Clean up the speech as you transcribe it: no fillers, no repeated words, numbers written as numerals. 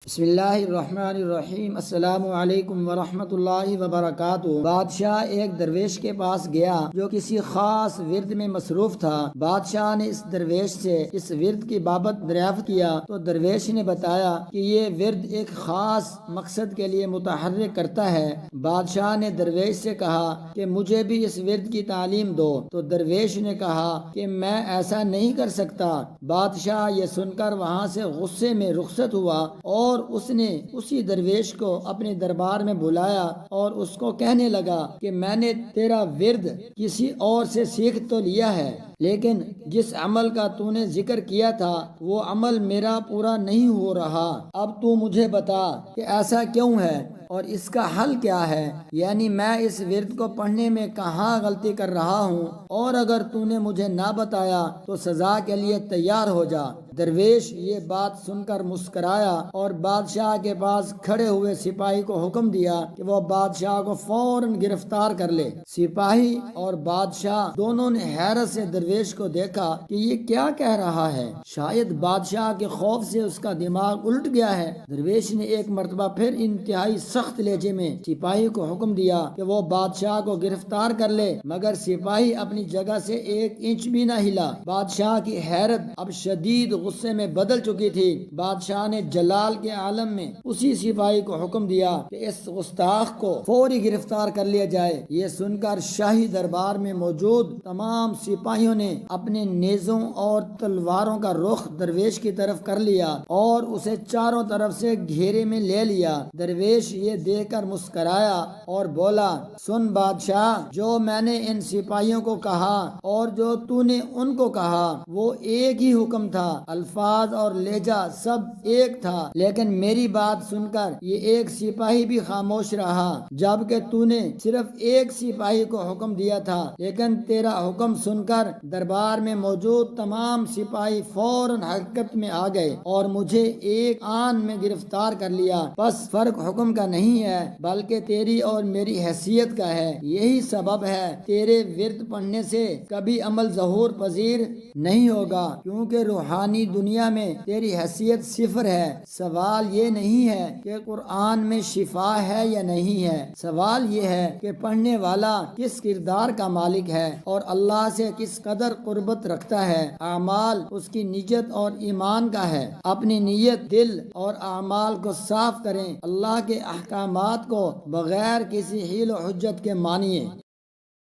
بسم اللہ الرحمن الرحیم۔ السلام علیکم ورحمۃ اللہ وبرکاتہ۔ بادشاہ ایک درویش کے پاس گیا جو کسی خاص ورد میں مصروف تھا۔ بادشاہ نے اس درویش سے اس ورد کی بابت دریافت کیا تو درویش نے بتایا کہ یہ ورد ایک خاص مقصد کے لیے متحرک کرتا ہے۔ بادشاہ نے درویش سے کہا کہ مجھے بھی اس ورد کی تعلیم دو، تو درویش نے کہا کہ میں ایسا نہیں کر سکتا۔ بادشاہ یہ سن کر وہاں سے غصے میں رخصت ہوا اور اس نے اسی درویش کو اپنے دربار میں بلایا اور اس کو کہنے لگا کہ میں نے تیرا ورد کسی اور سے سیکھ تو لیا ہے، لیکن جس عمل کا تو نے ذکر کیا تھا وہ عمل میرا پورا نہیں ہو رہا۔ اب تو مجھے بتا کہ ایسا کیوں ہے اور اس کا حل کیا ہے، یعنی میں اس ورد کو پڑھنے میں کہاں غلطی کر رہا ہوں، اور اگر تو نے مجھے نہ بتایا تو سزا کے لیے تیار ہو جا۔ درویش یہ بات سن کر مسکرایا اور بادشاہ کے پاس کھڑے ہوئے سپاہی کو حکم دیا کہ وہ بادشاہ کو فوراً گرفتار کر لے۔ سپاہی اور بادشاہ دونوں نے حیرت سے درویش کو دیکھا کہ یہ کیا کہہ رہا ہے، شاید بادشاہ کے خوف سے اس کا دماغ الٹ گیا ہے۔ درویش نے ایک مرتبہ پھر انتہائی سخت لہجے میں سپاہی کو حکم دیا کہ وہ بادشاہ کو گرفتار کر لے، مگر سپاہی اپنی جگہ سے ایک انچ بھی نہ ہلا۔ بادشاہ کی حیرت اب شدید غصے میں بدل چکی تھی۔ بادشاہ نے جلال کے عالم میں اسی سپاہی کو حکم دیا کہ اس گستاخ کو فوری گرفتار کر لیا جائے۔ یہ سن کر شاہی دربار میں موجود تمام سپاہیوں نے اپنے نیزوں اور تلواروں کا رخ درویش کی طرف کر لیا اور اسے چاروں طرف سے گھیرے میں لے لیا۔ درویش یہ دیکھ کر مسکرایا اور بولا، سن بادشاہ، جو میں نے ان سپاہیوں کو کہا اور جو تو نے ان کو کہا وہ ایک ہی حکم تھا، الفاظ اور لہجہ سب ایک تھا، لیکن میری بات سن کر یہ ایک سپاہی بھی خاموش رہا، جبکہ تو نے صرف ایک سپاہی کو حکم دیا تھا، لیکن تیرا حکم سن کر دربار میں موجود تمام سپاہی فوراً حرکت میں آ گئے اور مجھے ایک آن میں گرفتار کر لیا۔ بس فرق حکم کا نہیں ہے بلکہ تیری اور میری حیثیت کا ہے۔ یہی سبب ہے تیرے ورد پڑھنے سے کبھی عمل ظہور پذیر نہیں ہوگا، کیونکہ روحانی دنیا میں تیری حیثیت صفر ہے۔ سوال یہ نہیں ہے کہ قرآن میں شفا ہے یا نہیں ہے، سوال یہ ہے کہ پڑھنے والا کس کردار کا مالک ہے اور اللہ سے کس قدر قربت رکھتا ہے۔ اعمال اس کی نیت اور ایمان کا ہے۔ اپنی نیت، دل اور اعمال کو صاف کریں، اللہ کے احکامات کو بغیر کسی حیل و حجت کے مانیے۔